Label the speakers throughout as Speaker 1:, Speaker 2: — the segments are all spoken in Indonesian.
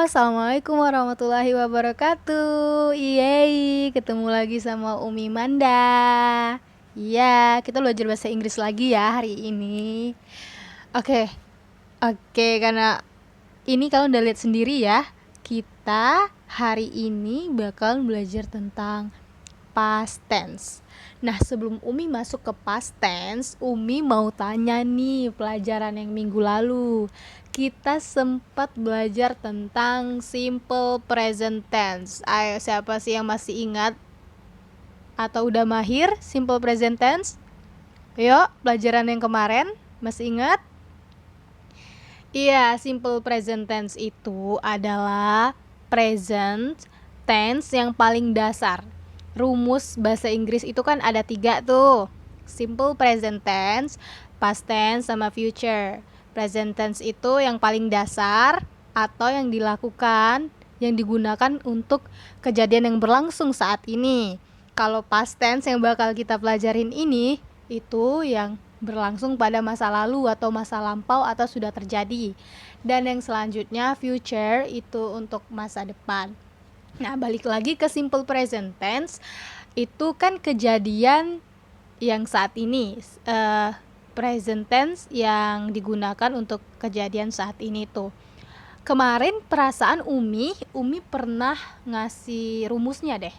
Speaker 1: Assalamualaikum warahmatullahi wabarakatuh. Yeay, ketemu lagi sama Umi Manda. Iya, kita belajar bahasa Inggris lagi ya hari ini. Oke, oke, karena ini kalian udah lihat sendiri ya. Kita hari ini bakal belajar tentang past tense. Nah, sebelum Umi masuk ke past tense, Umi mau tanya nih pelajaran yang minggu lalu. Kita sempat belajar tentang simple present tense. Ayo, siapa sih yang masih ingat atau udah mahir simple present tense? Yuk, pelajaran yang kemarin masih ingat? Iya, simple present tense itu adalah present tense yang paling dasar. Rumus bahasa Inggris itu kan ada 3 tuh. Simple present tense, past tense, sama future. Present tense itu yang paling dasar atau yang dilakukan, yang digunakan untuk kejadian yang berlangsung saat ini. Kalau past tense yang bakal kita pelajarin ini, itu yang berlangsung pada masa lalu atau masa lampau atau sudah terjadi. Dan yang selanjutnya future itu untuk masa depan. Nah, balik lagi ke simple present tense, itu kan kejadian yang saat ini, present tense yang digunakan untuk kejadian saat ini tuh. Kemarin perasaan Umi pernah ngasih rumusnya deh.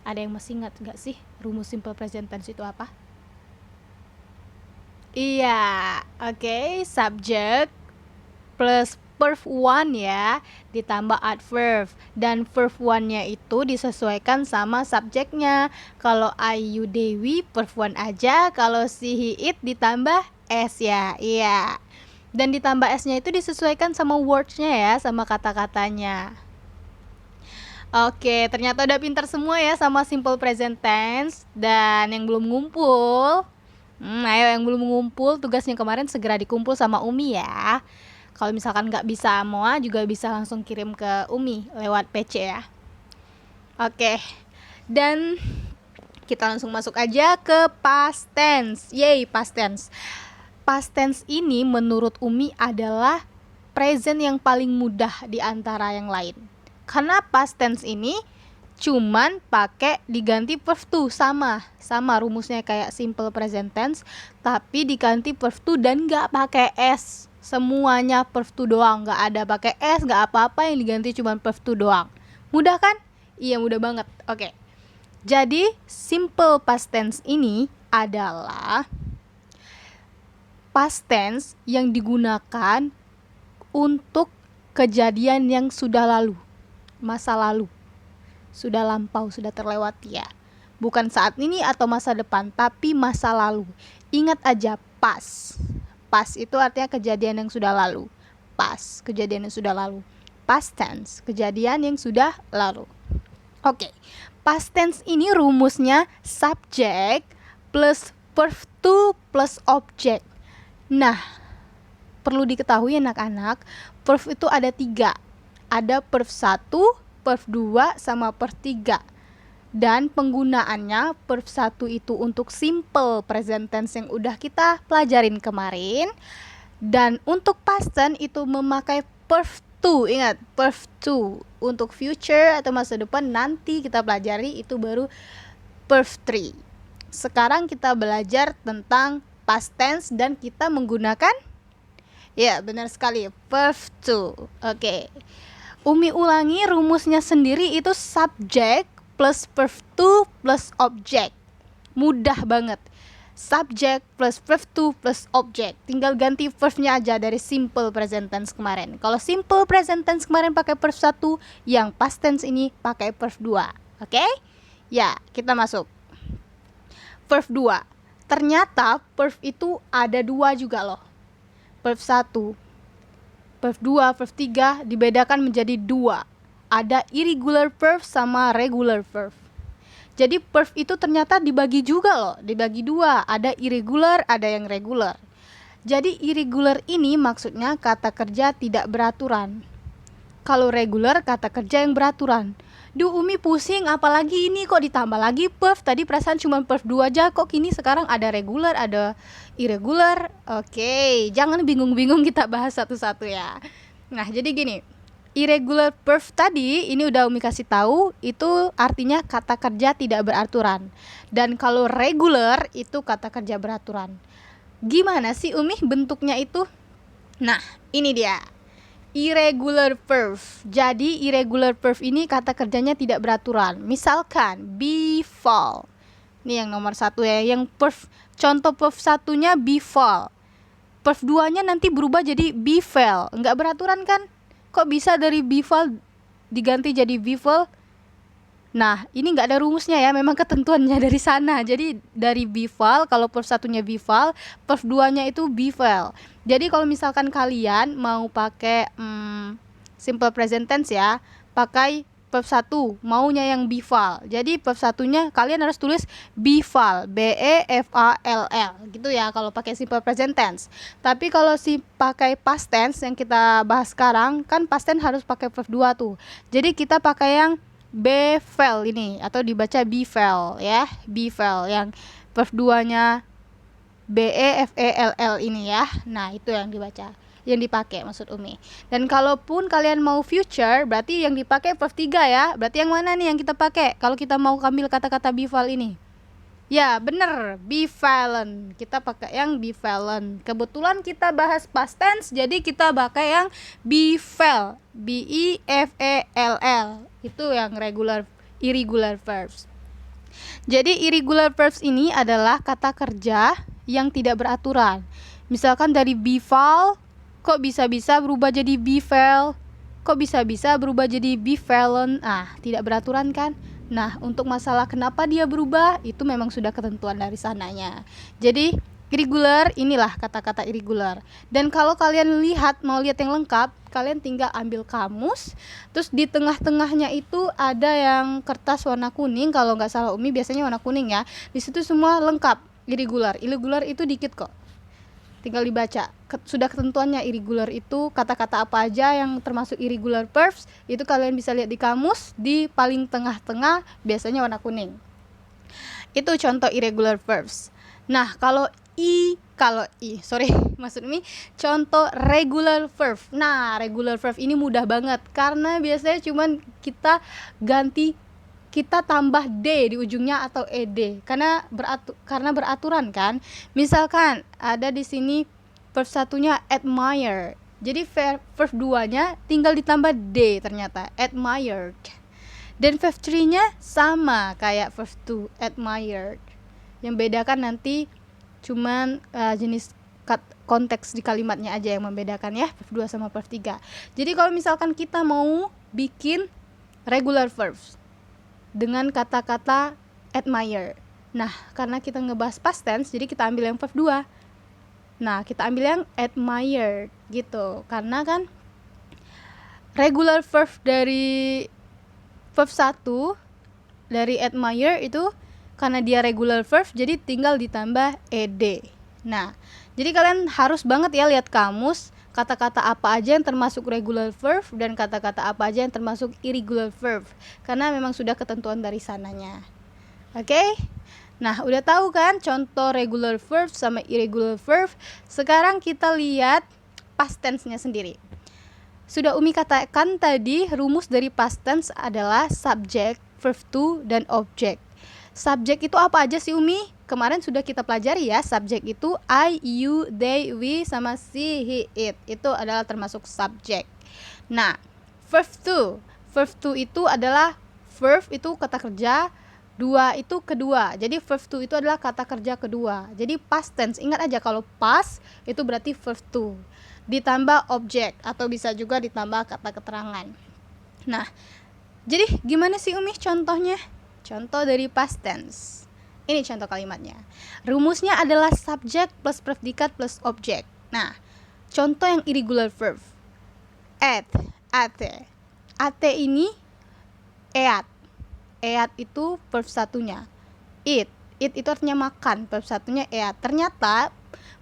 Speaker 1: Ada yang masih ingat nggak sih rumus simple present tense itu apa? Iya, oke, subject plus verb one ya, ditambah adverb, dan verb one-nya itu disesuaikan sama subjeknya. Kalau Ayu Dewi verb one aja, kalau si he it ditambah s ya. Iya, dan ditambah s-nya itu disesuaikan sama words-nya ya, sama kata-katanya. Oke, ternyata udah pintar semua ya sama simple present tense. Dan yang belum ngumpul, ayo yang belum ngumpul, tugasnya kemarin segera dikumpul sama Umi ya. Kalau misalkan nggak bisa semua, juga bisa langsung kirim ke Umi lewat PC ya. Oke, dan kita langsung masuk aja ke past tense. Yeay, past tense. Past tense ini menurut Umi adalah present yang paling mudah di antara yang lain. Karena past tense ini cuman pakai diganti verb to, sama rumusnya kayak simple present tense, tapi diganti verb to dan nggak pakai s. Semuanya verb to doang, nggak ada pakai s, nggak apa-apa, yang diganti cuma verb to doang. Mudah kan? Iya, mudah banget. Oke. Jadi simple past tense ini adalah past tense yang digunakan untuk kejadian yang sudah lalu, masa lalu, sudah lampau, sudah terlewati ya. Bukan saat ini atau masa depan, tapi masa lalu. Ingat aja, past. Past itu artinya kejadian yang sudah lalu. Past, kejadian yang sudah lalu. Past tense, kejadian yang sudah lalu. Oke, past tense ini rumusnya subject plus verb to plus object. Nah, perlu diketahui anak-anak, verb itu ada 3. Ada verb 1, verb 2, sama verb 3. Dan penggunaannya verb 1 itu untuk simple present tense yang udah kita pelajarin kemarin. Dan untuk past tense itu memakai verb 2. Ingat, verb 2. Untuk future atau masa depan nanti kita pelajari itu baru verb 3. Sekarang kita belajar tentang past tense dan kita menggunakan, ya benar sekali, verb 2. Oke. Umi ulangi rumusnya sendiri, itu subject plus verb to plus object. Mudah banget. Subject plus verb to plus object. Tinggal ganti verbnya aja dari simple present tense kemarin. Kalau simple present tense kemarin pakai verb 1, yang past tense ini pakai verb 2. Oke? Ya, kita masuk. Verb 2. Ternyata verb itu ada 2 juga loh. Verb 1, verb 2, verb 3 dibedakan menjadi 2. Ada irregular verb sama regular verb. Jadi verb itu ternyata dibagi juga loh, dibagi 2. Ada irregular, ada yang regular. Jadi irregular ini maksudnya kata kerja tidak beraturan. Kalau regular, kata kerja yang beraturan. Duh, Umi pusing, apalagi ini kok ditambah lagi verb. Tadi perasaan cuma verb 2 aja, kok kini sekarang ada regular, ada irregular. Oke, jangan bingung-bingung, kita bahas satu-satu ya. Nah, jadi gini, irregular verb tadi, ini udah Umi kasih tahu, itu artinya kata kerja tidak beraturan. Dan kalau regular itu kata kerja beraturan. Gimana sih Umi bentuknya itu? Nah, ini dia. Irregular verb. Jadi irregular verb ini kata kerjanya tidak beraturan. Misalkan befall. Ini yang nomor 1 ya. Yang contoh verb 1-nya befall. Verb 2-nya nanti berubah jadi befell. Enggak beraturan kan? Kok bisa dari befall diganti jadi befell? Nah, ini nggak ada rumusnya ya, memang ketentuannya dari sana. Jadi dari befall, kalau verb 1-nya befall, verb 2-nya itu befell. Jadi kalau misalkan kalian mau pakai simple present tense ya, pakai verb 1, maunya yang befall. Jadi verb 1-nya kalian harus tulis befall, B-E-F-A-L-L gitu ya kalau pakai simple present tense. Tapi kalau pakai past tense yang kita bahas sekarang, kan past tense harus pakai verb 2 tuh. Jadi kita pakai yang befell ini, atau dibaca befell ya, befell yang verb 2-nya B-E-F-E-L-L ini ya. Nah, itu yang dibaca, yang dipakai maksud Umi. Dan kalaupun kalian mau future, berarti yang dipakai verb 3 ya. Berarti yang mana nih yang kita pakai kalau kita mau ambil kata-kata befell ini? Ya, bener, befallen. Kita pakai yang befallen. Kebetulan kita bahas past tense, jadi kita pakai yang befell, B-I-F-E-L-L. Itu yang irregular verbs. Jadi irregular verbs ini adalah kata kerja yang tidak beraturan. Misalkan dari befall, kok bisa-bisa berubah jadi befell? Kok bisa-bisa berubah jadi befallen? Tidak beraturan kan? Nah, untuk masalah kenapa dia berubah, itu memang sudah ketentuan dari sananya. Jadi, irregular, inilah kata-kata irregular. Dan kalau kalian mau lihat yang lengkap, kalian tinggal ambil kamus, terus di tengah-tengahnya itu ada yang kertas warna kuning, kalau nggak salah Umi biasanya warna kuning ya. Di situ semua lengkap, irregular. Irregular itu dikit kok. Tinggal dibaca, sudah ketentuannya irregular itu kata-kata apa aja yang termasuk irregular verbs, itu kalian bisa lihat di kamus, di paling tengah-tengah biasanya warna kuning. Itu contoh irregular verbs. Nah, maksud ini contoh regular verb. Nah, regular verb ini mudah banget karena biasanya cuman kita tambah d di ujungnya atau ed karena beraturan kan. Misalkan ada di sini verb 1-nya admire. Jadi verb 2-nya tinggal ditambah d ternyata, admired. Dan verb 3-nya sama kayak verb 2, admired. Yang bedakan nanti cuman jenis konteks di kalimatnya aja yang membedakan ya, verb 2 sama verb 3. Jadi kalau misalkan kita mau bikin regular verbs dengan kata-kata admire. Nah, karena kita ngebahas past tense, jadi kita ambil yang verb 2. Nah, kita ambil yang admire gitu. Karena kan regular verb dari verb 1 dari admire itu karena dia regular verb, jadi tinggal ditambah ed. Nah, jadi kalian harus banget ya lihat kamus, kata-kata apa aja yang termasuk regular verb dan kata-kata apa aja yang termasuk irregular verb, karena memang sudah ketentuan dari sananya. Oke? Nah, udah tahu kan contoh regular verb sama irregular verb. Sekarang kita lihat past tense-nya sendiri. Sudah Umi katakan tadi, rumus dari past tense adalah subject, verb to, dan object. Subjek itu apa aja sih Umi? Kemarin sudah kita pelajari ya, subjek itu I, you, they, we, sama she, he, it. Itu adalah termasuk subjek. Nah, verb to itu adalah verb itu kata kerja, 2 itu kedua. Jadi verb to itu adalah kata kerja kedua. Jadi past tense, ingat aja kalau past itu berarti verb to. Ditambah objek atau bisa juga ditambah kata keterangan. Nah, jadi gimana sih Umi contohnya? Contoh dari past tense. Ini contoh kalimatnya. Rumusnya adalah subject plus predikat plus objek. Nah, contoh yang irregular verb. Ate ini eat. Eat itu verb 1-nya. Eat itu artinya makan. Verb 1-nya eat. Ternyata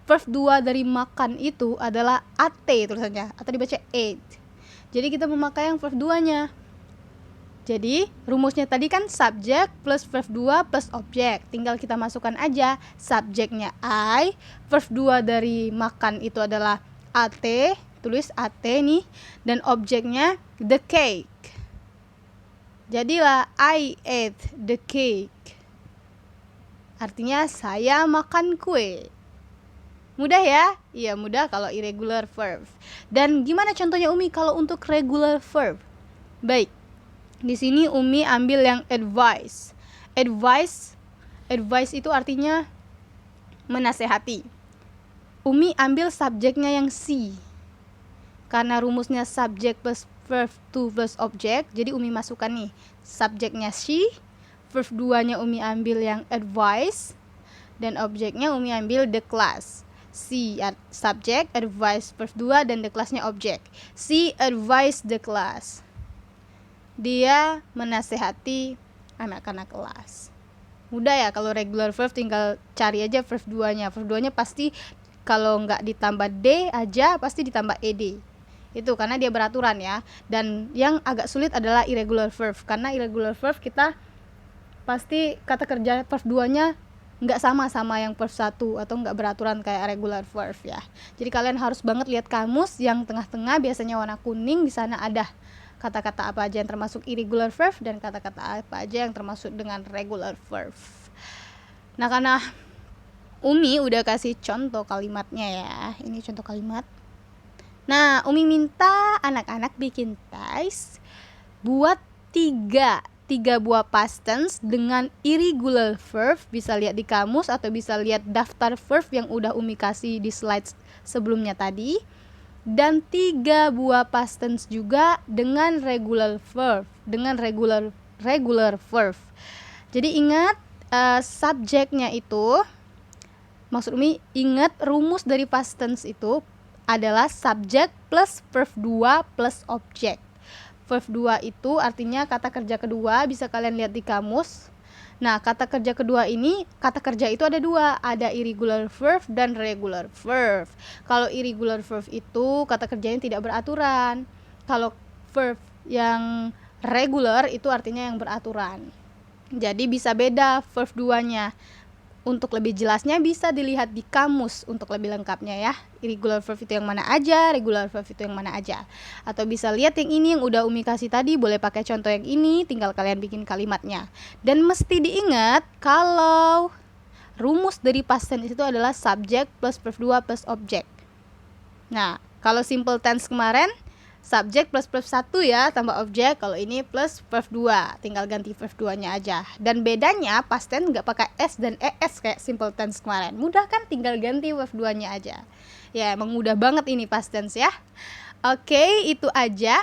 Speaker 1: verb 2 dari makan itu adalah ate tulisannya, atau dibaca ate. Jadi kita memakai yang verb 2-nya. Jadi rumusnya tadi kan subjek plus verb 2 plus objek. Tinggal kita masukkan aja subjeknya I, verb 2 dari makan itu adalah ate, tulis AT nih, dan objeknya the cake. Jadilah I ate the cake. Artinya saya makan kue. Mudah ya? Iya, mudah kalau irregular verb. Dan gimana contohnya Umi kalau untuk regular verb? Baik. Di sini Umi ambil yang advice. Advice itu artinya menasehati. Umi ambil subjeknya yang see. Karena rumusnya subject plus verb to plus object, jadi Umi masukkan nih subjeknya she, verb 2-nya Umi ambil yang advice, dan objeknya Umi ambil the class. She subject, advice verb 2, dan the classnya objek. She advised the class. Dia menasehati anak-anak kelas. Mudah ya, kalau regular verb tinggal cari aja verb 2-nya. Verb 2-nya pasti kalau nggak ditambah D aja pasti ditambah ED. Itu karena dia beraturan ya. Dan yang agak sulit adalah irregular verb, karena irregular verb kita pasti kata kerja verb 2-nya nggak sama yang verb 1 atau nggak beraturan kayak regular verb ya. Jadi kalian harus banget lihat kamus yang tengah-tengah, biasanya warna kuning, di sana ada kata-kata apa aja yang termasuk irregular verb dan kata-kata apa aja yang termasuk dengan regular verb. Nah, karena Umi udah kasih contoh kalimatnya ya. Ini contoh kalimat. Nah, Umi minta anak-anak bikin tes buat 3 buah past tense dengan irregular verb. Bisa lihat di kamus atau bisa lihat daftar verb yang udah Umi kasih di slide sebelumnya tadi. Dan 3 buah past tense juga dengan regular verb. Jadi ingat subjeknya itu, maksud Umi ingat rumus dari past tense itu adalah subjek plus verb 2 plus objek. Verb 2 itu artinya kata kerja kedua, bisa kalian lihat di kamus. Nah, kata kerja kedua ini, kata kerja itu ada 2, ada irregular verb dan regular verb. Kalau irregular verb itu kata kerjanya tidak beraturan. Kalau verb yang regular itu artinya yang beraturan. Jadi bisa beda verb 2-nya. Untuk lebih jelasnya bisa dilihat di kamus untuk lebih lengkapnya ya. Irregular verb itu yang mana aja, regular verb itu yang mana aja. Atau bisa lihat yang ini yang udah Umi kasih tadi, boleh pakai contoh yang ini, tinggal kalian bikin kalimatnya. Dan mesti diingat kalau rumus dari past tense itu adalah subject plus verb 2 plus objek. Nah, kalau simple tense kemarin subjek plus verb 1 ya, tambah objek. Kalau ini plus verb 2, tinggal ganti verb 2-nya aja. Dan bedanya past tense nggak pakai S dan ES kayak simple tense kemarin. Mudah kan, tinggal ganti verb 2-nya aja. Ya, emang mudah banget ini past tense ya. Oke, itu aja.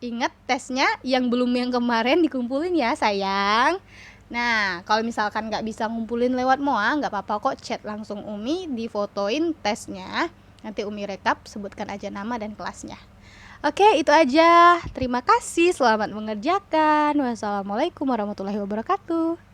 Speaker 1: Ingat tesnya yang belum yang kemarin dikumpulin ya sayang. Nah, kalau misalkan nggak bisa ngumpulin lewat MOA, nggak apa-apa kok, chat langsung Umi, difotoin tesnya. Nanti Umi rekap, sebutkan aja nama dan kelasnya. Oke, itu aja. Terima kasih, selamat mengerjakan. Wassalamualaikum warahmatullahi wabarakatuh.